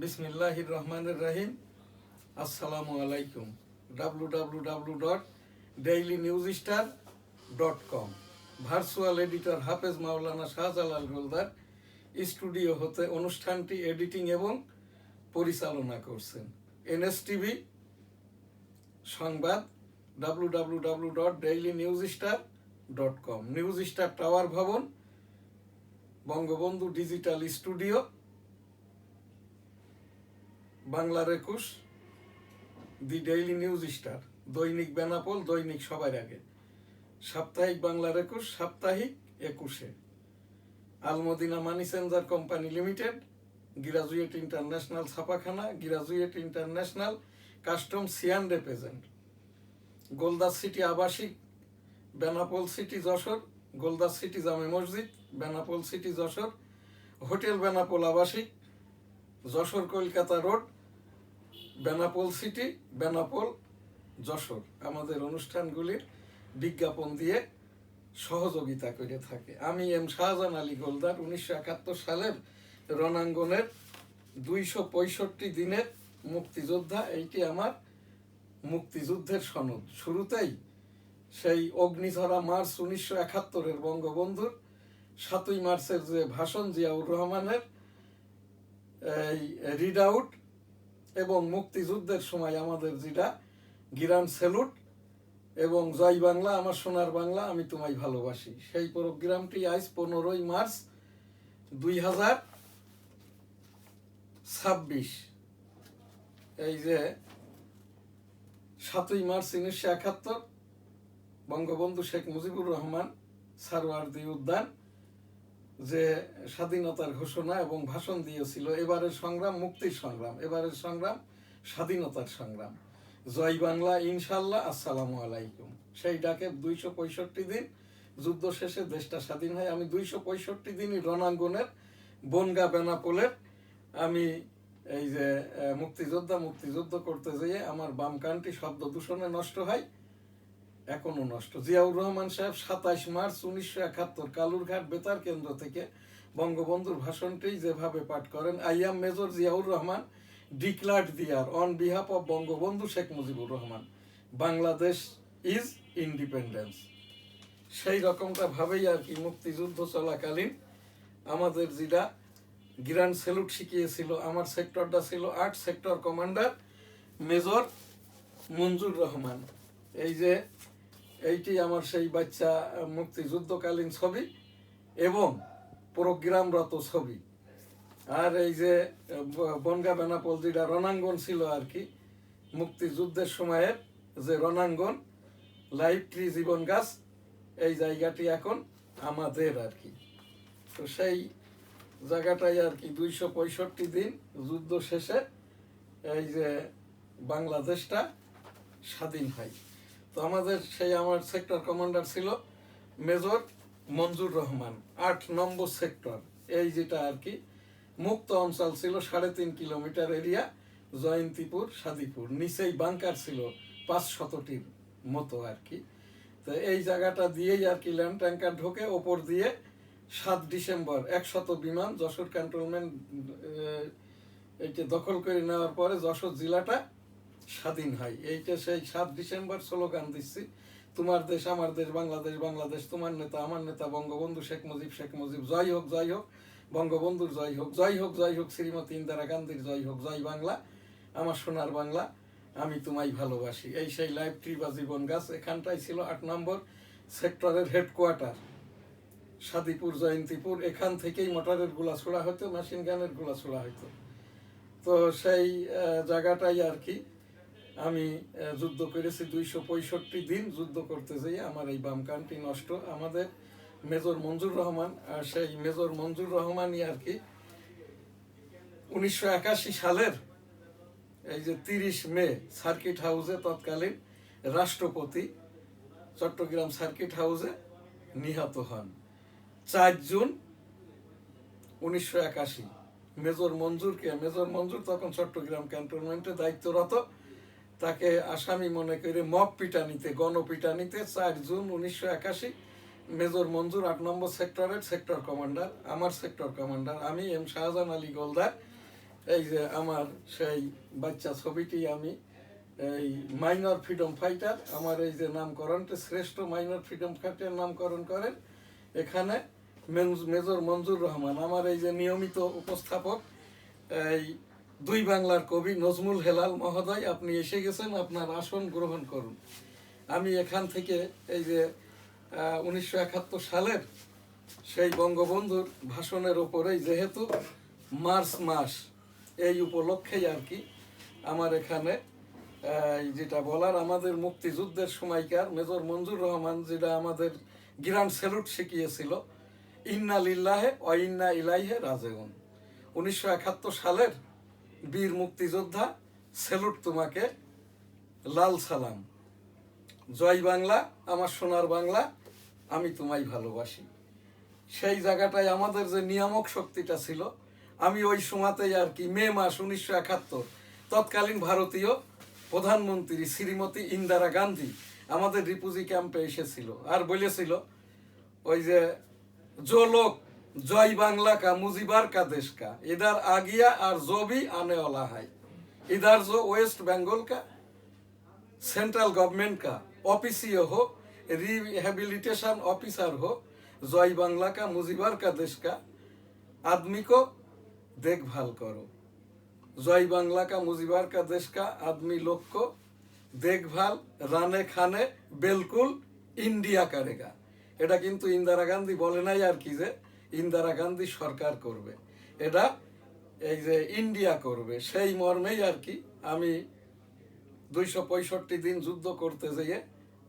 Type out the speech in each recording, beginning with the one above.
বিসমিল্লাহির রহমানির রহিম। আসসালামু আলাইকুম। www.dailynewsstar.com ভার্চুয়াল এডিটর হাফেজ মাওলানা শাহজালাল গোলদার স্টুডিও হতে অনুষ্ঠানটি এডিটিং এবং পরিচালনা করছেন এনএসটিভি সংবাদ www.dailynewsstar.com নিউজ স্টার টাওয়ার ভবন, বঙ্গবন্ধু ডিজিটাল স্টুডিও, বাংলার 21, দি ডেইলি নিউজ স্টার, দৈনিক বেনাপোল, দৈনিক সবার আগে, সাপ্তাহিক বাংলার 21, সাপ্তাহিক 21-এ, Almadina money changer company limited, graduate international ছাপাখানা, গ্রাজুয়েট ইন্টারন্যাশনাল কাস্টম সিয়ান রিপ্রেজেন্ট, গোলদাস সিটি আবাসিক, বেনাপোল সিটি যশোর, গোলদাস সিটি জামে মসজিদ, বেনাপোল সিটি যশোর, হোটেল বেনাপোল আবাসিক, যশোর কলকাতা রোড, বেনাপোল সিটি, বেনাপোল যশোর আমাদের অনুষ্ঠানগুলির বিজ্ঞাপন দিয়ে সহযোগিতা করে থাকে। আমি এম শাহজাহান আলী গোলদার 1971 সালের রণাঙ্গনের 265 দিনের মুক্তিযোদ্ধা। এইটি আমার মুক্তিযুদ্ধের সনদ। শুরুতেই সেই অগ্নিঝরা মার্চ 1971-এর বঙ্গবন্ধুর 7ই মার্চের যে ভাষণ, জিয়াউর রহমানের এই রিড আউট এবং মুক্তিযুদ্ধের সময় আমাদের যেটা গ্রান্ড স্যালুট এবং জয় বাংলা আমার সোনার বাংলা আমি তোমায় ভালোবাসি, সেই প্রোগ্রামটি আজ 15ই মার্চ 2026, এই যে 7ই মার্চ 1971 বঙ্গবন্ধু শেখ মুজিবুর রহমান সারওয়ার্দী উদ্যান যে স্বাধীনতার ঘোষণা এবং ভাষণ দিয়েছিল, এবারের সংগ্রাম মুক্তির সংগ্রাম, এবারের সংগ্রাম স্বাধীনতার সংগ্রাম, জয় বাংলা ইনশাল্লাহ, আসসালামু আলাইকুম। সেই ডাকে 265 দিন যুদ্ধ শেষে দেশটা স্বাধীন হয়। আমি 265 দিনই রণাঙ্গনের বনগা বেনাপোলের আমি এই যে মুক্তিযুদ্ধ করতে যেয়ে আমার বাম কানটি শব্দ দূষণে নষ্ট হয়, এখনো নষ্ট। জিয়াউর রহমান সাহেব 27 মার্চ 1971 কালুরঘাট বেতার কেন্দ্র থেকে বঙ্গবন্ধুর ভাষণটি যেভাবে পাঠ করেন, I am major Ziaur Rahman declared there on behalf of Bangabandhu Sheikh Mujibur Rahman, Bangladesh is independence. সেই রকমটা ভাবেই আর কি মুক্তিযুদ্ধ চলাকালীন আমাদের যেটা গ্র্যান্ড স্যালুট শিখিয়েছিল, আমার সেক্টরটা ছিল 8 সেক্টর কমান্ডার মেজর মঞ্জুর রহমান। এই যে এইটি আমার সেই বাচ্চা মুক্তিযুদ্ধকালীন ছবি এবং প্রোগ্রামরত ছবি। আর এই যে বনগা বেনাপোল যেটা রণাঙ্গন ছিল আর কি মুক্তিযুদ্ধের সময়ের যে রণাঙ্গন, লাইভ ট্রি জীবন গাছ, এই জায়গাটি এখন আমাদের আর কি। তো সেই জায়গাটাই আর কি 265 দিন যুদ্ধ শেষে এই যে বাংলাদেশটা স্বাধীন হয়। তো আমাদের সেই আমার সেক্টর কমান্ডার ছিল মেজর মঞ্জুর রহমান, 8 নম্বর সেক্টর। এই যেটা আর কি মুক্ত অঞ্চল ছিল 3.5 কিলোমিটার এরিয়া, জয়ন্তীপুর, সাদিপুর, নিচেই বাংকার ছিল 500টির মতো আর কি। তো এই জায়গাটা দিয়েই আর কি ল্যান্ড ট্যাঙ্কার ঢোকে, ওপর দিয়ে 7 ডিসেম্বর 100 বিমান যশোর ক্যান্টনমেন্ট এইটা দখল করে নেওয়ার পরে যশোর জেলাটা স্বাধীন হয়। এইটা সেই 7 ডিসেম্বর স্লোগান দিচ্ছি, তোমার দেশ আমার দেশ, বাংলাদেশ বাংলাদেশ, তোমার নেতা আমার নেতা বঙ্গবন্ধু শেখ মুজিব, জয় হোক জয় হোক বঙ্গবন্ধুর জয় হোক, জয় হোক জয় হোক শ্রীমতী ইন্দিরা গান্ধীর জয় হোক, জয় বাংলা আমার সোনার বাংলা আমি তোমায় ভালোবাসি। এই সেই লাইভ ট্রি বা জীবন গাছ। এখানটাই ছিল 8 নম্বর সেক্টরের হেডকোয়ার্টার, সাদিপুর, জয়ন্তীপুর। এখান থেকেই মোটরের গোলা ছোড়া হতো, মেশিন গানের গোলা ছোড়া হতো। তো সেই জায়গাটাই আর কি আমি যুদ্ধ করেছি 265 দিন। যুদ্ধ করতে যেয়ে আমার এই বাম কানটি নষ্ট। আমাদের মেজর মঞ্জুর রহমান, সেই মেজর মঞ্জুর রহমানই আর কি 1981 সালের এই যে 30 মে সার্কিট হাউসে তৎকালীন রাষ্ট্রপতি চট্টগ্রাম সার্কিট হাউসে নিহত হন। 4 জুন 1981 মেজর মঞ্জুর তখন চট্টগ্রাম ক্যান্টনমেন্টে দায়িত্বরত, তাকে আসামি মনে করে মব পিটানিতে, গণপিটানিতে 4 জুন 1981 মেজর মঞ্জুর 8 নম্বর সেক্টরের সেক্টর কমান্ডার, আমার সেক্টর কমান্ডার আমি এম শাহজাহান আলী গোলদার এই যে আমার সেই বাচ্চা ছবিটি আমি এই মাইনর ফ্রিডম ফাইটার, আমার এই যে নামকরণটা শ্রেষ্ঠ মাইনর ফ্রিডম ফাইটার নামকরণ করেন এখানে মেজর মঞ্জুর রহমান, আমার এই যে নিয়মিত উপস্থাপক, এই দুই বাংলার কবি নজমুল হেলাল মহোদয়, আপনি এসে গেছেন, আপনার আসন গ্রহণ করুন। আমি এখান থেকে এই যে 1971 সালের সেই বঙ্গবন্ধুর ভাষণের ওপরেই, যেহেতু মার্চ মাস, এই উপলক্ষেই আর কি আমার এখানে যেটা বলার, আমাদের মুক্তিযুদ্ধের সময়কার মেজর মঞ্জুর রহমান যেটা আমাদের গ্র্যান্ড স্যালুট শিখিয়েছিল, ইন্না লিল্লাহে ওয়া ইন্না ইলাইহি রাজিউন। 1971 সালের বীর মুক্তিযোদ্ধা, স্যালুট তোমাকে, লাল সালাম, জয় বাংলা, আমার সোনার বাংলা, আমি তোমায় ভালোবাসি। সেই জায়গাটায় আমাদের যে নিয়ামক শক্তিটা ছিল, আমি ওই সময়তেই আর কি মে মাস 1971 তৎকালীন ভারতীয় প্রধানমন্ত্রী শ্রীমতী ইন্দিরা গান্ধী আমাদের রিফিউজি ক্যাম্পে এসেছিল আর বলেছিল, ওই যে जो लोग जय बांग्ला का मुजीबार का देश का इधर आ गया और जो भी आने वाला है, इधर जो वेस्ट बंगाल का सेंट्रल गवर्नमेंट का ऑफिसियो हो, रिहेबिलिटेशन ऑफिसर हो, जय बांग्ला का मुजीबार का देश का आदमी को देखभाल करो। जय बांग्ला का मुजीबार का देश का आदमी लोग को देखभाल राने खाने बिल्कुल इंडिया करेगा। এটা কিন্তু ইন্দিরা গান্ধী বলে নাই আর কি যে ইন্দিরা গান্ধী সরকার করবে, এটা এই যে ইন্ডিয়া করবে, সেই মর্মেই আর কি আমি 265 দিন যুদ্ধ করতে যেয়ে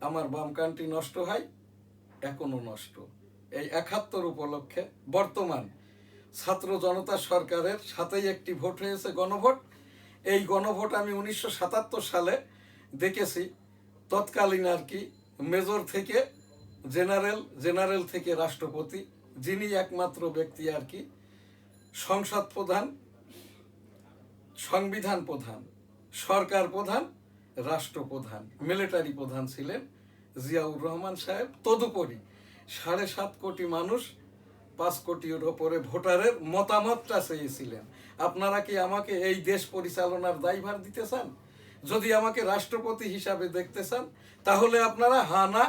আমার বাম কানটি নষ্ট হয়, এখনো নষ্ট। এই 71 উপলক্ষে বর্তমান ছাত্র জনতা সরকারের সাথেই একটি ভোট হয়েছে, গণভোট। এই গণভোট আমি 1977 সালে দেখেছি। তৎকালীন আর কি মেজর থেকে জেনারেল থেকে রাষ্ট্রপতি, যিনি একমাত্র ব্যক্তি আর কি সংসদ প্রধান, সংবিধান প্রধান, সরকার প্রধান, রাষ্ট্রপ্রধান, মিলিটারি প্রধান ছিলেন জিয়াউর রহমান সাহেব। তদুপরি 7.5 কোটি মানুষ, 5 কোটির ওপরে ভোটারের মতামতটা চেয়েছিলেন। আপনারা কি আমাকে এই দেশ পরিচালনার দায়ভার দিতে চান? যদি আমাকে রাষ্ট্রপতি হিসাবে দেখতে চান, তাহলে আপনারা হানা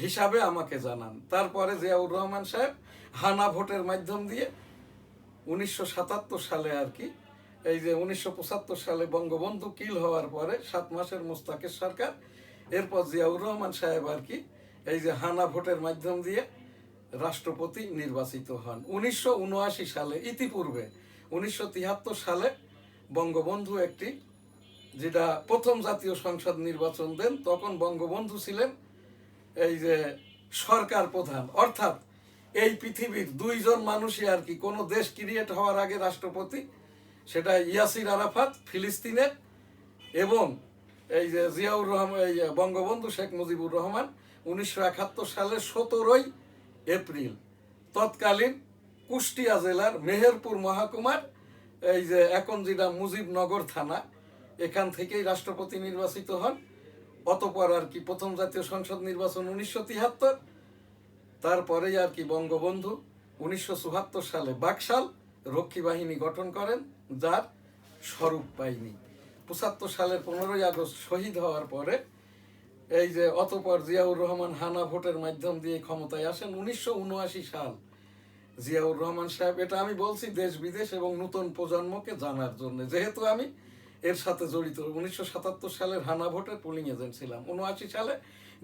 হিসাবে আমাকে জানান। তারপরে জিয়াউর রহমান সাহেব হানা ভোটের মাধ্যম দিয়ে 1977 সালে আর কি এই যে 1975 সালে বঙ্গবন্ধু কিল হওয়ার পরে 7 মাসের মোস্তাকের সরকার, এরপর জিয়াউর রহমান সাহেব আর কি এই যে হানা ভোটের মাধ্যম দিয়ে রাষ্ট্রপতি নির্বাচিত হন। 1979 সালে, ইতিপূর্বে 1973 সালে বঙ্গবন্ধু একটি যেটা প্রথম জাতীয় সংসদ নির্বাচন দেন, তখন বঙ্গবন্ধু ছিলেন এই যে সরকার প্রধান, অর্থাৎ এই পৃথিবীর 2 জন মানুষই আর কি কোনো দেশ ক্রিয়েট হওয়ার আগে রাষ্ট্রপতি, সেটা ইয়াসির আরাফাত ফিলিস্তিনের, এবং এই যে জিয়াউর রহমান, এই বঙ্গবন্ধু শেখ মুজিবুর রহমান 1971 সালের 17 এপ্রিল তৎকালীন কুষ্টিয়া জেলার মেহেরপুর মহকুমার এই যে এখন যেটা মুজিবনগর থানা, এখান থেকেই রাষ্ট্রপতি নির্বাচিত হন। অতপর আর কি প্রথম জাতীয় সংসদ নির্বাচন 1973, তারপরেই আর কি বঙ্গবন্ধু 1974 সালে বাকশাল রক্ষী বাহিনী গঠন করেন, যার স্বরূপ পায়নি। 75 সালের 15 আগস্ট শহীদ হওয়ার পরে এই যে অতপর জিয়াউর রহমান হানা ভোটের মাধ্যম দিয়ে ক্ষমতায় আসেন। 1979 সাল জিয়াউর রহমান সাহেব, এটা আমি বলছি দেশ বিদেশ এবং নতুন প্রজন্মকে জানার জন্য, যেহেতু আমি এর সাথে জড়িত। 1977 সালের হানা ভোটের পোলিং এজেন্ট ছিলাম। 79 সালে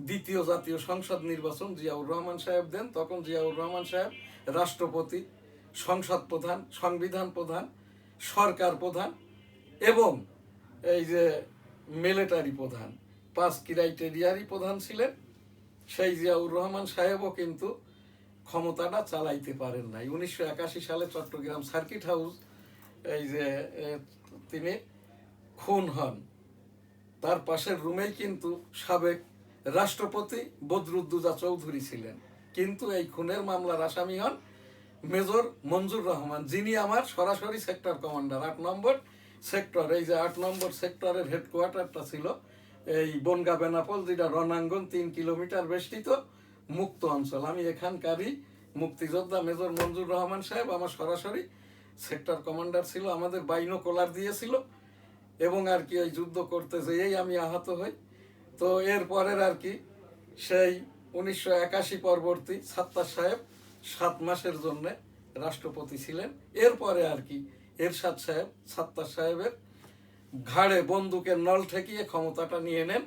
দ্বিতীয় জাতীয় সংসদ নির্বাচন জিয়াউর রহমান সাহেব দেন। তখন জিয়াউর রহমান সাহেব রাষ্ট্রপতি, সংসদ প্রধান, সংবিধান প্রধান, সরকার প্রধান এবং এই যে মিলিটারি প্রধান, 5 ক্রাইটেরিয়ারই প্রধান ছিলেন। সেই জিয়াউর রহমান সাহেবও কিন্তু ক্ষমতাটা চালাইতে পারেন নাই। 1981 সালে চট্টগ্রাম সার্কিট হাউস এই যে তিনি খুন হন, তার পাশের রুমেই কিন্তু সাবেক রাষ্ট্রপতি বদরুদ্দোজা চৌধুরী ছিলেন। কিন্তু এই খুনের মামলার আসামি হন মেজর মঞ্জুর রহমান, যিনি আমার সরাসরি সেক্টর কমান্ডার। 8 নম্বর সেক্টর, এই যে 8 নম্বর সেক্টরের হেডকোয়ার্টারটা ছিল এই বনগা বেনাপোল, যেটা রণাঙ্গন 3 কিলোমিটার বেষ্টিত মুক্ত অঞ্চল। আমি এখানকারই মুক্তিযোদ্ধা মেজর মঞ্জুর রহমান সাহেব আমার সরাসরি সেক্টর কমান্ডার ছিল, আমাদের বাইনোকুলার দিয়েছিল এবং আর কি ওই যুদ্ধ করতে যেয়েই আমি আহত হই। তো এরপরের আর কি সেই 1981 পরবর্তী সাত্তার সাহেব 7 মাসের জন্যে রাষ্ট্রপতি ছিলেন। এরপরে আর কি এরশাদ সাহেব সাত্তার সাহেবের ঘাড়ে বন্দুকের নল ঠেকিয়ে ক্ষমতাটা নিয়ে নেন।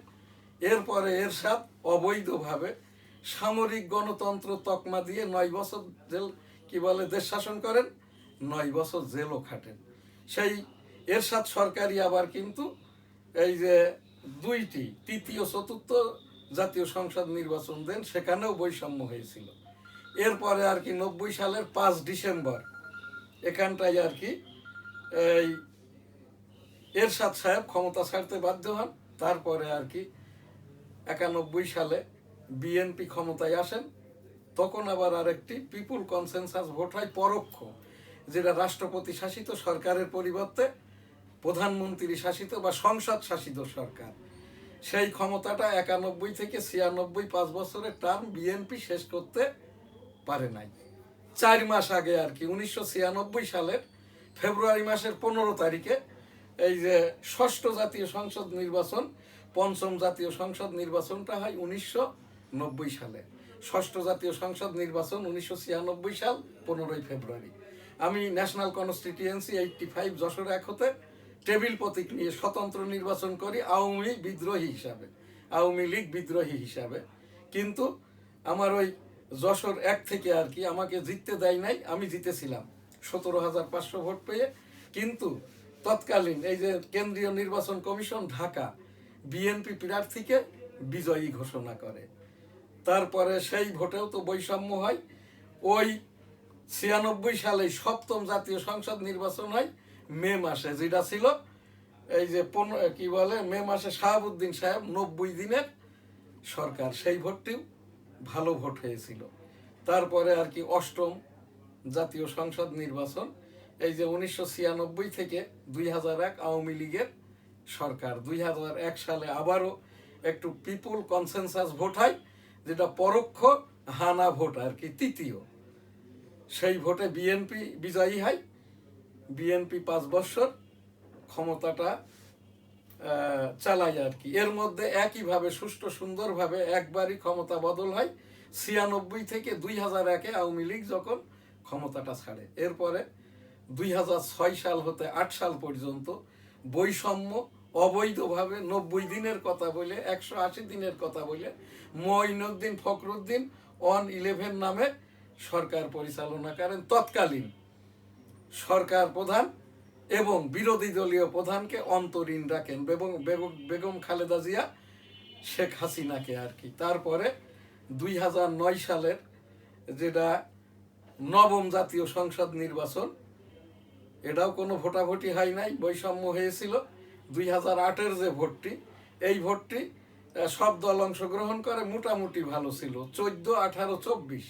এরপরে এরশাদ অবৈধভাবে সামরিক গণতন্ত্র তকমা দিয়ে 9 বছর জেল কি বলে দেশ শাসন করেন, 9 বছর জেলও খাটেন। সেই এরশাদ সরকারই আবার কিন্তু এই যে দুইটি তৃতীয় চতুর্থ জাতীয় সংসদ নির্বাচন দেন, সেখানেও বৈষম্য হয়েছিল। এরপরে আর কি 90 সালের 5 ডিসেম্বর এখানটায় আর কি এই এরশাদ সাহেব ক্ষমতা ছাড়তে বাধ্য হন। তারপরে আর কি 91 সালে বিএনপি ক্ষমতায় আসেন। তখন আবার আরেকটি পিপুল কনসেনসাস ভোট হয় পরোক্ষ, যেটা রাষ্ট্রপতি শাসিত সরকারের পরিবর্তে প্রধানমন্ত্রী শাসিত বা সংসদ শাসিত সরকার। সেই ক্ষমতাটা 91 থেকে 96 5 বছরের টার্ম বিএনপি শেষ করতে পারে নাই। 4 মাস আগে আর কি 1996 সালের ফেব্রুয়ারি মাসের 15 তারিখে এই যে ষষ্ঠ জাতীয় সংসদ নির্বাচন, পঞ্চম জাতীয় সংসদ নির্বাচনটা হয় 1990 সালে। ষষ্ঠ জাতীয় সংসদ নির্বাচন 1996 সাল 15 ফেব্রুয়ারি। আমি ন্যাশনাল কনস্টিটিউয়েন্সি 85 যশোর 1 হতে টেবিল প্রতীক নিয়ে স্বতন্ত্র নির্বাচন করি আওয়ামী লীগ বিদ্রোহী হিসাবে। কিন্তু আমার ওই যশোর 1 থেকে আর কি আমাকে জিততে দেয় নাই, আমি জিতেছিলাম 17,500 ভোট পেয়ে। কিন্তু তৎকালীন এই যে কেন্দ্রীয় নির্বাচন কমিশন ঢাকা বিএনপি প্রার্থীকে বিজয়ী ঘোষণা করে। তারপরে সেই ভোটেও তো বৈষম্য হয়। ওই 96 সালে 7ম জাতীয় সংসদ নির্বাচন হয় মে মাসে, যেটা ছিল এই যে কি বলে মে মাসে শাহাবুদ্দিন সাহেব 90 দিনের সরকার, সেই ভোটটিও ভালো ভোট হয়েছিল। তারপরে আর কি 8ম জাতীয় সংসদ নির্বাচন এই যে 1996 থেকে 2001 আওয়ামী লীগের সরকার। 2001 সালে আবারও একটু পিপুল কনসেনসাস ভোট হয়, যেটা পরোক্ষ হানা ভোট আর কি তৃতীয়। সেই ভোটে বিএনপি বিজয়ী হয়। বিএনপি 5 বছর ক্ষমতাটা চালায় আর কি। এর মধ্যে একইভাবে সুষ্ঠু সুন্দরভাবে একবারই ক্ষমতা বদল হয় 96 থেকে 2001-এ আওয়ামী লীগ যখন ক্ষমতাটা ছাড়ে। এরপরে 2006 সাল হতে 8 সাল পর্যন্ত বৈষম্য অবৈধভাবে 90 দিনের কথা বলে 180 দিনের কথা বলে মঈনুদ্দিন ফখরুদ্দিন 111 নামে সরকার পরিচালনা করেন। তৎকালীন সরকার প্রধান এবং বিরোধী দলীয় প্রধানকে অন্তরীণ রাখেন বেগম খালেদা জিয়া শেখ হাসিনাকে আর কি। তারপরে 2009 সালের যেটা 9ম জাতীয় সংসদ নির্বাচন, এটাও কোনো ভোটাভুটি হয় নাই, বৈষম্য হয়েছিল। 2008-এর যে ভোটটি, এই ভোটটি সব দল অংশগ্রহণ করে, মোটামুটি ভালো ছিল। 14, 18, 24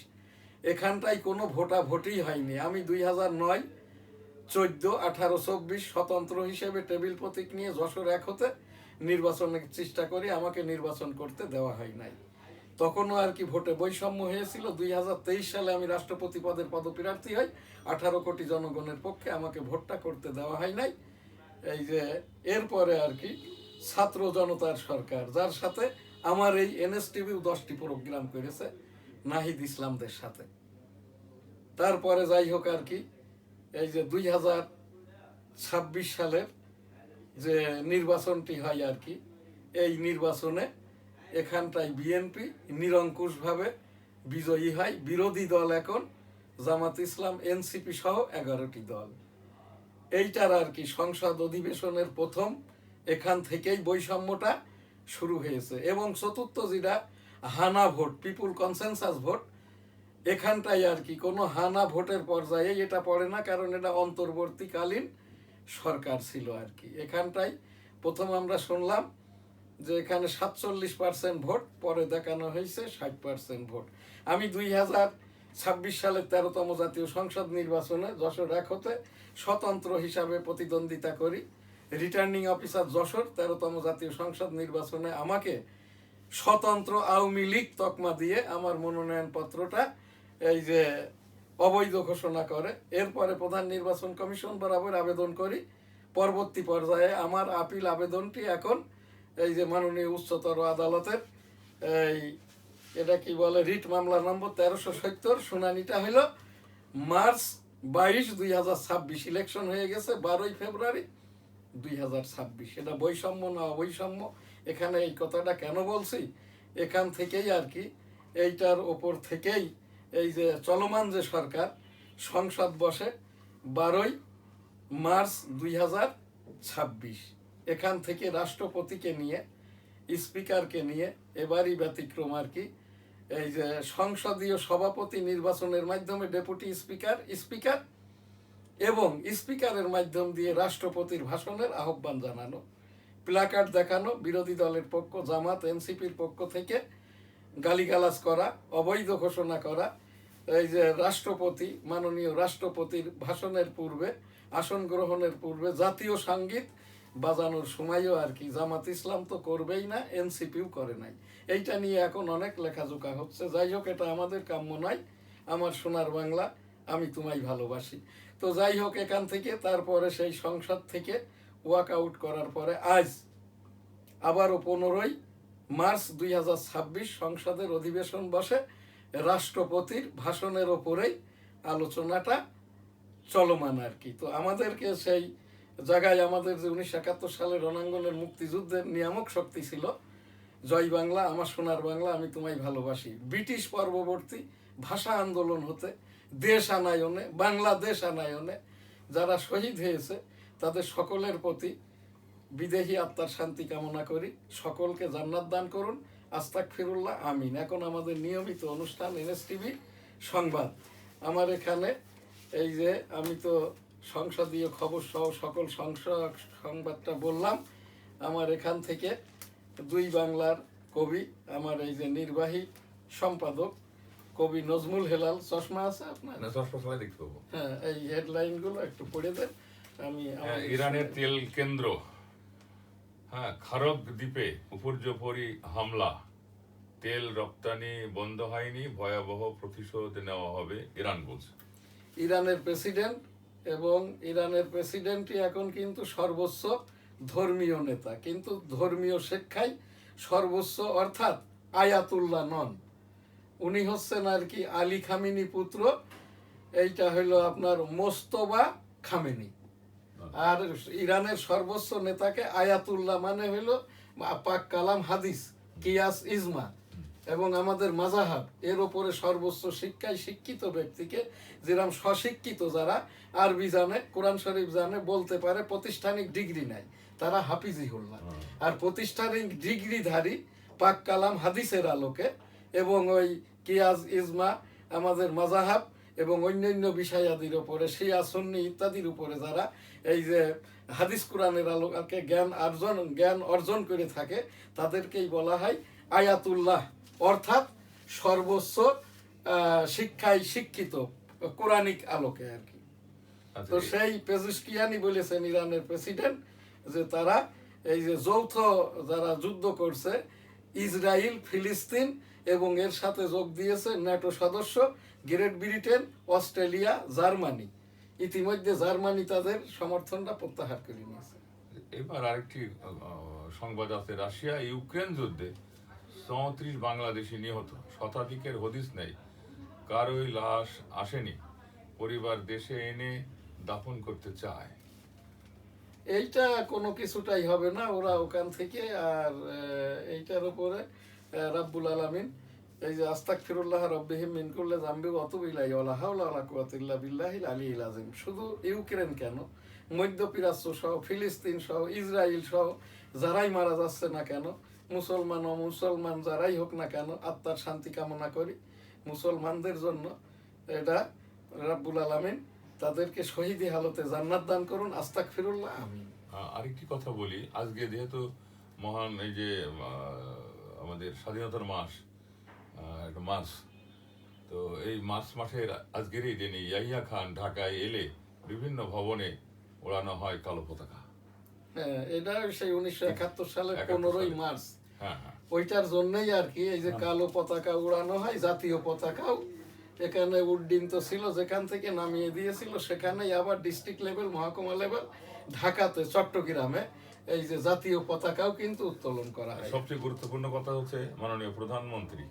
এখানটায় কোনো ভোটাভুটি হয়নি। আমি 2009, 14, 18, 24 স্বতন্ত্র হিসেবে টেবিল প্রতীক নিয়ে যশোর 1 হতে নির্বাচনের চেষ্টা করি, আমাকে নির্বাচন করতে দেওয়া হয় নাই। তখনও আর কি ভোটে বৈষম্য হয়েছিল। 2023 সালে আমি রাষ্ট্রপতি পদের পদপ্রার্থী হই, 18 কোটি জনগণের পক্ষে আমাকে ভোটটা করতে দেওয়া হয় নাই। এই যে এরপরে আর কি ছাত্র জনতার সরকার, যার সাথে আমার এই এনএসটিভিও 10টি প্রোগ্রাম করেছে নাহিদ ইসলামদের সাথে। তারপরে যাই হোক আর কি এই যে 2026 সালের যে নির্বাচনটি হয় আর কি, এই নির্বাচনে এখানটায় বিএনপি নিরঙ্কুশভাবে বিজয়ী হয়। বিরোধী দল এখন জামাত ইসলাম, এনসিপি সহ 11টি দল। এইটার আর কি সংসদ অধিবেশনের প্রথম এখান থেকেই বৈষম্যটা শুরু হয়েছে। এবং চতুর্থ যেটা হানা ভোট, পিপুল কনসেনসাস ভোট, এখানটাই আর কি কোনো হানা ভোটের পর্যায়ে এটা পড়ে না, কারণ এটা অন্তর্বর্তীকালীন সরকার ছিল আর কি। এখানটাই প্রথম আমরা শুনলাম যে এখানে 47% ভোট, পরে দেখানো হয়েছে 60% ভোট। আমি 2026 সালের 13তম জাতীয় সংসদ নির্বাচনে যশোর 1 হতে স্বতন্ত্র হিসাবে প্রতিদ্বন্দ্বিতা করি। রিটার্নিং অফিসার যশোর 13তম জাতীয় সংসদ নির্বাচনে আমাকে স্বতন্ত্র আওয়ামী লীগ তকমা দিয়ে আমার মনোনয়নপত্রটা এই যে অবৈধ ঘোষণা করে। এরপরে প্রধান নির্বাচন কমিশন বরাবর আবেদন করি। পরবর্তী পর্যায়ে আমার আপিল আবেদনটি এখন এই যে মাননীয় উচ্চতর আদালতের এই এটা কি বলে রিট মামলা নম্বর 1370, শুনানিটা হলো মার্চ 22, 2026। ইলেকশন হয়ে গেছে 12 ফেব্রুয়ারি 2026। এটা বৈষম্য না অবৈষম্য, এখানে এই কথাটা কেন বলছি, এখান থেকেই আর কি এইটার ওপর থেকেই এই যে চলমান যে সরকার সংসদ বসে 12 মার্চ 2026, এখান থেকে রাষ্ট্রপতিকে নিয়ে স্পিকারকে নিয়ে এবারই ব্যতিক্রম আর কি এই যে সংসদীয় সভাপতি নির্বাচনের মাধ্যমে ডেপুটি স্পিকার এবং স্পিকারের মাধ্যম দিয়ে রাষ্ট্রপতির ভাষণের আহ্বান জানানো, প্ল্যাকার্ড দেখানো, বিরোধী দলের পক্ষ জামাত এনসিপির পক্ষ থেকে গালিগালাজ করা, অবৈধ ঘোষণা করা, এই যে রাষ্ট্রপতি মাননীয় রাষ্ট্রপতির ভাষণের পূর্বে আসন গ্রহণের পূর্বে জাতীয় সঙ্গীত বাজানোর সময়ও আর কি জামাত ইসলাম তো করবেই না, এনসিপিও করে নাই। এইটা নিয়ে এখন অনেক লেখাজোকা হচ্ছে। যাই হোক, এটা আমাদের কাম্য নয়। আমার সোনার বাংলা, আমি তোমায় ভালোবাসি। তো যাই হোক, এখান থেকে তারপরে সেই সংসদ থেকে ওয়াক আউট করার পরে আজ আবারও 15 মার্চ 2026 সংসদের অধিবেশন বসে। রাষ্ট্রপতির ভাষণের ওপরেই আলোচনাটা চলমান আর কি। তো আমাদেরকে সেই জায়গায় আমাদের যে 1971 সালের রণাঙ্গনের মুক্তিযুদ্ধের নিয়ামক শক্তি ছিল জয় বাংলা, আমার সোনার বাংলা, আমি তোমায় ভালোবাসি, ব্রিটিশ পরবর্তী ভাষা আন্দোলন হতে দেশ আনায়নে, বাংলাদেশ আনায়নে যারা শহীদ হয়েছে তাদের সকলের প্রতি বিদেহী আত্মার শান্তি কামনা করি। সকলকে জান্নাত দান করুন। আস্তাগফিরুল্লাহ, আমিন। এখন আমাদের নিয়মিত অনুষ্ঠান এনএসটিভি সংবাদ। আমার এখানে এই যে আমি তো সংসদীয় খবর সহ সকল সংবাদটা বললাম। আমার এখান থেকে দুই বাংলার কবি, আমার এই যে নির্বাহী সম্পাদক কবি নজমুল হেলাল, চশমা আছে আপনার? না, চশমা সবাই দেখতে পাবো। হ্যাঁ, এই হেডলাইনগুলো একটু পড়ে দেন। আমি ইরানের তেল কেন্দ্র, হ্যাঁ, খারগ দ্বীপে উপর্যুপরি হামলা, তেল রপ্তানি বন্ধ হয়নি, ভয়াবহ প্রতিশোধ নেওয়া হবে, ইরান বলছে। ইরানের প্রেসিডেন্ট, এবং ইরানের প্রেসিডেন্টই এখন কিন্তু সর্বোচ্চ ধর্মীয় নেতা, কিন্তু ধর্মীয় শিক্ষায় সর্বোচ্চ, অর্থাৎ আয়াতুল্লাহ নন। উনি হচ্ছেন আর কি আলী খামেনি পুত্র। এইটা হইল আপনার মোস্তফা খামেনি। আর ইরানের সর্বোচ্চ নেতাকে আয়াতুল্লাহ মানে হইল পাক কালাম হাদিস কিয়াস ইজমা এবং আমাদের মাজাহাব এর ওপরে সর্বোচ্চ শিক্ষায় শিক্ষিত ব্যক্তিকে, যেরকম স্বশিক্ষিত যারা আরবি জানে, কোরআন শরীফ জানে, বলতে পারে, প্রতিষ্ঠানিক ডিগ্রি নাই, তারা হাফিজিহুল্লাহ। আর প্রতিষ্ঠানিক ডিগ্রিধারী পাক কালাম হাদিসের আলোকে এবং ওই কিয়াস ইজমা আমাদের মাজাহাব এবং অন্যান্য বিষয়াদির উপরে, শিয়া সুন্নি ইত্যাদির উপরে যারা এই যে হাদিস কোরআনের আলোকে জ্ঞান অর্জন করে থাকে, তাদেরকেই বলা হয় আয়াতুল্লাহ, অর্থাৎ সর্বোচ্চ শিক্ষায় শিক্ষিত কোরআনিক আলোকে আর কি। তো সেই পেজুশকিয়ানি বলেছেন ইরানের প্রেসিডেন্ট যে তারা এই যে যৌথ যারা যুদ্ধ করছে ইসরায়েল, ফিলিস্তিন এবং এর সাথে যোগ দিয়েছে ন্যাটো সদস্য গ্রেট ব্রিটেন, অস্ট্রেলিয়া, জার্মানি। ইতিমধ্যে জার্মানি তাদের সমর্থনটা প্রত্যাহার করে নিয়েছে। এবার আরেকটি সংবাদ আছে, রাশিয়া ইউক্রেন যুদ্ধে 34 বাংলাদেশি নিহত, শতাধিকের হদিস নেই, কারোই লাশ আসেনি, পরিবার দেশে এনে দাফন করতে চায়। এইটা কোনো কিছুটাই হবে না, ওরা ওখান থেকে। আর এইটার উপরে রাব্বুল আলামিন এই যে আস্তাগফিরুল্লাহ রাব্বিহিম মিন কুল্লি যামবি ওয়া আতুবু ইলাইহি ওয়া লা হাওলা ওয়া লা কুওয়াতা ইল্লা বিল্লাহিল আলিয়্যিল আযীম। শুধু ইউক্রেন কেন, মধ্যপ্রাচ্য সহ, ফিলিস্তিন সহ, ইসরায়েল সহ যারাই মারা যাচ্ছে না কেন, মুসলমান অমুসলমান যারাই হোক না কেন, আত্মার শান্তি কামনা করি মুসলমানদের জন্য। এটা রাব্বুল আলামিন তাদেরকে শহীদি হালতে জান্নাত দান করুন। আস্তাগফিরুল্লাহ, আমিন। আরেকটি কথা বলি, আজকে যেহেতু মহান এই যে আমাদের স্বাধীনতার মাস, একটা মাস, তো এই মার্চ মাসের আজকের এই দিনে ইয়াহিয়া খান ঢাকায় এলে বিভিন্ন ভবনে ওড়ানো হয় কালো পতাকা। হ্যাঁ, এটা সেই 1971 সালের 15 মার্চ, হ্যাঁ হ্যাঁ, ওইটার জন্যই আর কি এই যে কালো পতাকা উড়ানো হয়। জাতীয় পতাকাও এখানে উড্ডিন তো ছিল, যেখান থেকে নামিয়ে দিয়েছিল সেখানেই আবার ডিস্ট্রিক্ট লেভেল, মহকুমা লেভেল, ঢাকাতে চট্টগ্রামে এই যে জাতীয় পতাকাও কিন্তু উত্তোলন করা হয়। সবচেয়ে গুরুত্বপূর্ণ কথা হচ্ছে মাননীয় প্রধানমন্ত্রী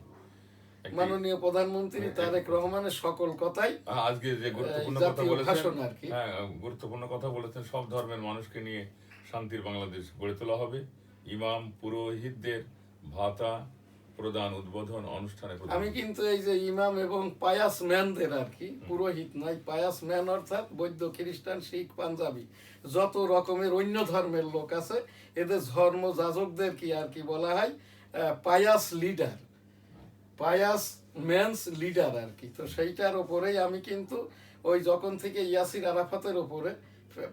মাননীয় প্রধানমন্ত্রী তারেক রহমানের সকল কথাই আজকে যে গুরুত্বপূর্ণ কথা জাতীয় বলেছেন, ভাষণ আর কি। হ্যাঁ গুরুত্বপূর্ণ কথা বলেছেন, সব ধর্মের মানুষকে নিয়ে শান্তির বাংলাদেশ গড়ে তোলা হবে। ইমাম পুরোহিতদের ভাতা প্রদান উদ্বোধন অনুষ্ঠানে আমি কিন্তু এই যে ইমাম এবং পায়াস ম্যানদের আর কি, পুরোহিত নয়, পায়াস ম্যান অর্থাৎ বৌদ্ধ, খ্রিস্টান, শিখ, পাঞ্জাবি যত রকমের অন্য ধর্মের লোক আছে, এদের ধর্ম যাজকদের কি আর কি বলা হয়, pious leader, pious man's leader আর কি। তো সেইটার ওপরেই আমি কিন্তু ওই যখন থেকে ইয়াসির আরাফাতের ওপরে,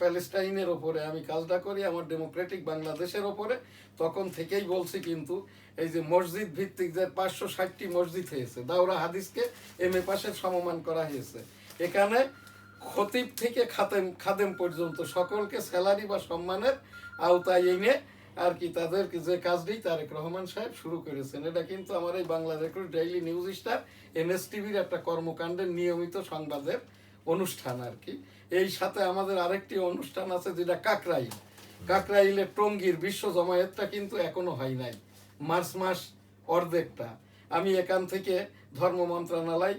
প্যালেস্টাইনের ওপরে আমি কাজটা করি, আমার ডেমোক্রেটিক বাংলাদেশের ওপরে, তখন থেকেই বলছি কিন্তু এই যে মসজিদ ভিত্তিক যে 560টি মসজিদ হয়েছে, দাওরা হাদিসকে MA পাশের সমমান করা হয়েছে, এখানে খতিব থেকে খাদেম পর্যন্ত সকলকে স্যালারি বা সম্মানের আওতায় এনে আর কি তাদের যে কাজটি তারেক রহমান সাহেব শুরু করেছেন। এটা কিন্তু আমার এই Bangla record, daily news star, NSTVর একটা কর্মকাণ্ডের নিয়মিত সংবাদের অনুষ্ঠান আর কি। এই সাথে আমাদের আরেকটি অনুষ্ঠান আছে যেটা কাকরাইল, কাকরাইলের টঙ্গীর বিশ্ব জমায়েতটা কিন্তু এখনো হয় নাই, মার্চ মাস অর্ধেকটা। আমি এখান থেকে ধর্ম মন্ত্রণালয়,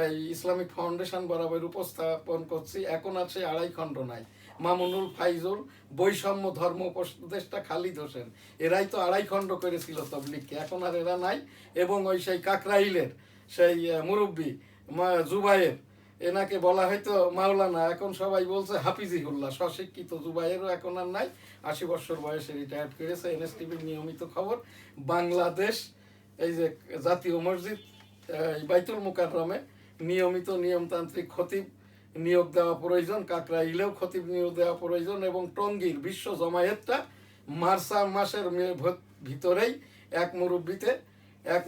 এই ইসলামিক ফাউন্ডেশন বরাবর উপস্থাপন করছি, এখন আছে 2.5 খণ্ড নাই, মামুনুল, ফাইজুল, বৈষম্য ধর্ম উপদেষ্টা খালিদ হোসেন, এরাই তো 2.5 খণ্ড করেছিল তবলিগকে, এখন আর এরা নাই। এবং ওই সেই কাকরাইলের সেই মুরব্বী জুবায়ের, এনাকে বলা হয়তো মাওলানা, এখন সবাই বলছে হাফিজিহুল্লাহ, স্বশিক্ষিত জুবাইরও এখন আর নাই, 80 বছর বয়সে রিটায়ার্ড করেছে। NSTVর নিয়মিত খবর। বাংলাদেশ এই যে জাতীয় মসজিদ বাইতুল মুকাররমে নিয়মিত নিয়মতান্ত্রিক খতিব নিয়োগ দেওয়া প্রয়োজন, কাকরাইলেও খতিব নিয়োগ দেওয়া প্রয়োজন, এবং টঙ্গীর বিশ্ব জমায়েতটা মার্চ মাসের ভিতরেই এক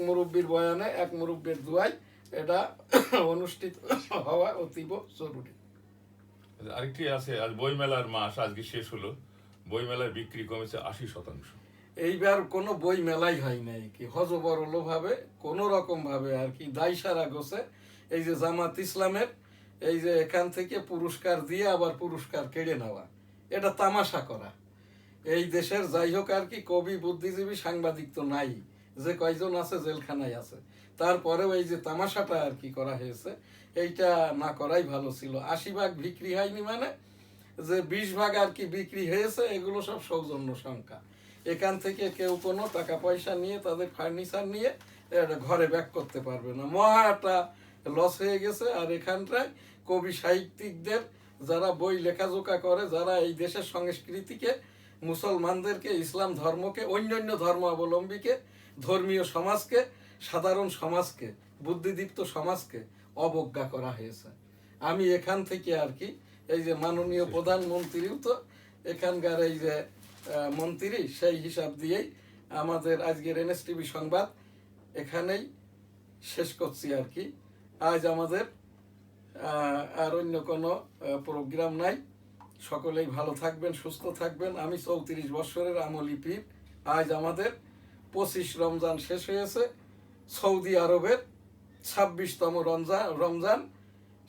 মুরব্বীর বয়ানে, এক মুরব্বীর দোয়ায় এটা অনুষ্ঠিত হওয়া অতীব জরুরি। আরেকটি আছে, আজ বইমেলার মাস আজকে শেষ হলো, বইমেলার বিক্রি কমেছে 80%। এইবার কোনো বই মেলাই হয় নাই কি, হজবরল ভাবে কোনো রকম ভাবে আর কি দায় সারা গোছে এই যে জামাত ইসলামের এই যে এখান থেকে পুরস্কার দিয়ে আবার পুরস্কার কেড়ে নেওয়া, এটা তামাশা করা। এই দেশের যাই হোক আর কি কবি, বুদ্ধিজীবী, সাংবাদিক তো নাই, যে কয়জন আছে জেলখানায় আছে, তারপরেও এই যে তামাশাটা আর কি করা হয়েছে, এইটা না করাই ভালো ছিল। 80 ভাগ বিক্রি হয়নি মানে যে 20 ভাগ আর কি বিক্রি হয়েছে, এগুলো সব সৌজন্য সংখ্যা। এখান থেকে কেউ কোনো টাকা পয়সা নিয়ে, তাদের ফার্নিচার নিয়ে ঘরে ব্যাক করতে পারবে না, মহা একটা লস হয়ে গেছে। আর এখানটায় কবি সাহিত্যিকদের যারা বই লেখাজোকা করে, যারা এই দেশের সংস্কৃতিকে, মুসলমানদেরকে, ইসলাম ধর্মকে, অন্যান্য ধর্মাবলম্বীকে, ধর্মীয় সমাজকে, সাধারণ সমাজকে, বুদ্ধিদীপ্ত সমাজকে অবজ্ঞা করা হয়েছে। আমি এখান থেকে আর কি এই যে মাননীয় প্রধানমন্ত্রীও তো এখানকার এই যে মন্ত্রী, সেই হিসাব দিয়েই আমাদের আজকের NSTV সংবাদ এখানেই শেষ করছি আর কি। আজ আমাদের আর অন্য কোনো প্রোগ্রাম নাই। সকলেই ভালো থাকবেন, সুস্থ থাকবেন। আমি 34 বছরের আমলি পীর। আজ আমাদের 25 রমজান শেষ হয়েছে, সৌদি আরবের 26তম রমজান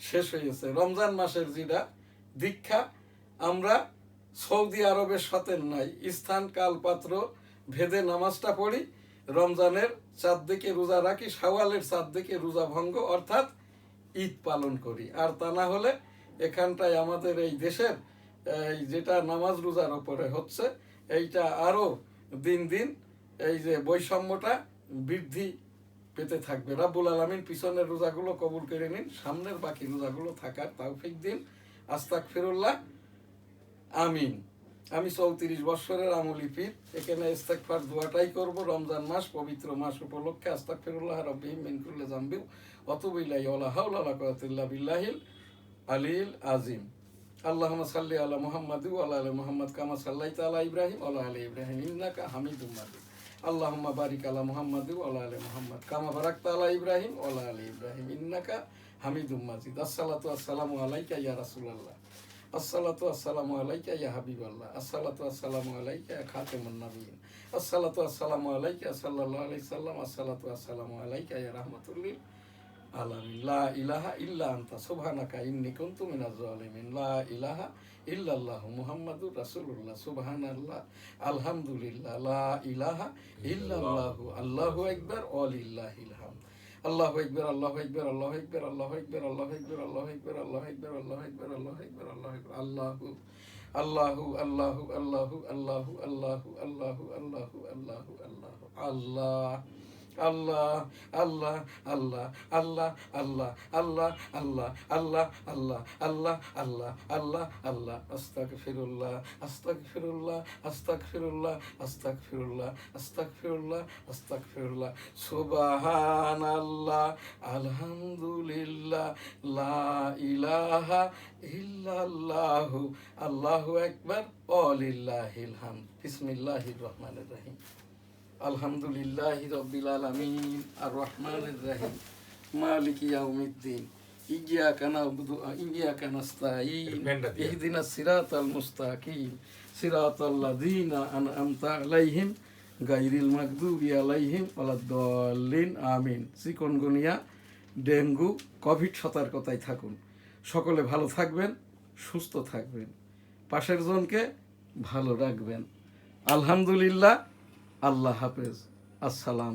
শেষ হয়েছে। রমজান মাসের যেটা দীক্ষা, আমরা সৌদি আরবের সাথে নাই, স্থান কাল পাত্র ভেদে নামাজটা পড়ি, রমজানের চাঁদ দেখে রোজা রাখি, শাওয়ালের চাঁদ দেখে রোজা ভঙ্গ অর্থাৎ ঈদ পালন করি। আর তা না হলে এখানটায় আমাদের এই দেশের এই যেটা নামাজ রোজার ওপরে হচ্ছে, এইটা আরো দিন দিন এই যে বৈষম্যটা বৃদ্ধি পেতে থাকবে। রাব্বুল আলামিন পিছনের রোজাগুলো কবুল করে নিন, সামনের বাকি রোজাগুলো থাকার তৌফিক দিন। আস্তাগফিরুল্লাহ, আমিন। আমি 34 বছরের আমলি পীর। এখানে ইস্তেগফার দোয়াটাই করব রমজান মাস, পবিত্র মাস উপলক্ষে। আস্তাগফিরুল্লাহ রাব্বিহি মিন কুল্লি যামবি ওয়া তুবু ইলাইহি ওয়া লা হাওলা ওয়া লা কুওয়াতা ইল্লা বিল্লাহিল আলিয়্যিল আযীম। আল্লাহুম্মা সাল্লি আলা মুহাম্মাদ ওয়া আলা আলি মুহাম্মাদ কামা সাল্লাইতা আলা ইব্রাহিম ওয়া আলা আলি ইব্রাহিম ইন্নাকা হামিদুম মাজিদ। আল্লাহুম্মা বারিক আলা মুহাম্মাদ ওয়া আলা আলি মুহাম্মাদ কামা বারাকতা আলা ইব্রাহিম ওয়া আলা আলি ইব্রাহিম ইন্নাকা হামিদুম মাজিদ। আসসালাতু ওয়াসসালামু আলাইকা ইয়া রাসূলুল্লাহ, আসসালাতু ওয়াসসালামু আলাইকা ইয়া হাবিবাল্লাহ, আসসালাতু ওয়াসসালামু আলাইকা ইয়া খাতামুন নবিয়্যিন, আসসালাতু ওয়াসসালামু আলাইকা সাল্লাল্লাহু আলাইহি সাল্লাম, আসসালাতু ওয়াসসালামু আলাইকা ইয়া রাহমাতুল লিল আলামিন। লা ইলাহা ইল্লা আনতা সুবহানাকা ইন্নী কুনতু মিনাজ জালিমিন। লা ইলাহা ইল্লাল্লাহু মুহাম্মাদুর রাসূলুল্লাহ। সুবহানাল্লাহ, আলহামদুলিল্লাহ, লা ইলাহা ইল্লাল্লাহু, আল্লাহু আকবার, ওয়ালিল্লাহিল হামদ। আল্লাহু আকবার, আল্লাহু আকবার, আল্লাহু আকবার, আল্লাহু আকবার, আল্লাহু আকবার, আল্লাহু আকবার, আল্লাহু আকবার, আল্লাহু আকবার, আল্লাহু আকবার, আল্লাহু আকবার, আল্লাহু আল্লাহু আল্লাহু আল্লাহু আল্লাহু আল্লাহু আল্লাহু আল্লাহু আল্লাহু আল্লাহু আল্লাহ আল্লাহ আল্লাহ আল্লাহ আল্লাহ আল্লাহ আল্লাহ আল্লাহ আল্লাহ আল্লাহ আল্লাহ আল্লাহ আল্লাহ আল্লাহ আস্তাগফিরুল্লাহ আস্তাগফিরুল্লাহ আস্তাগফিরুল্লাহ আস্তাগফিরুল্লাহ আস্তাগফিরুল্লাহ আস্তাগফিরুল্লাহ সুবহানাল্লাহ আলহামদুলিল্লাহ লা ইলাহা ইল্লাল্লাহু আল্লাহু আকবার ওয়ালিল্লাহিল হামদ। বিসমিল্লাহির রহমানির রহিম। আলহামদুলিল্লাহি রাব্বিল আলামিন আর রহমানির রহিম মালিকি ইয়াউমিদ্দিন ইয়্যাকা না'বুদু ওয়া ইয়্যাকা নাস্তাঈন ইহদিনাস সিরাতাল মুস্তাকিম সিরাতাল লাযীনা আন'আমতা আলাইহিম গায়রিল মাগদুবি আলাইহিম ওয়ালাদ-দাল্লিন আমিন। চিকনগুনিয়া, ডেঙ্গু, কোভিড সতর্কতায় থাকুন। সকলে ভালো থাকবেন, সুস্থ থাকবেন, পাশের জনকে ভালো রাখবেন। আলহামদুলিল্লাহ, আল্লাহ হাফেজ, আসসালাম।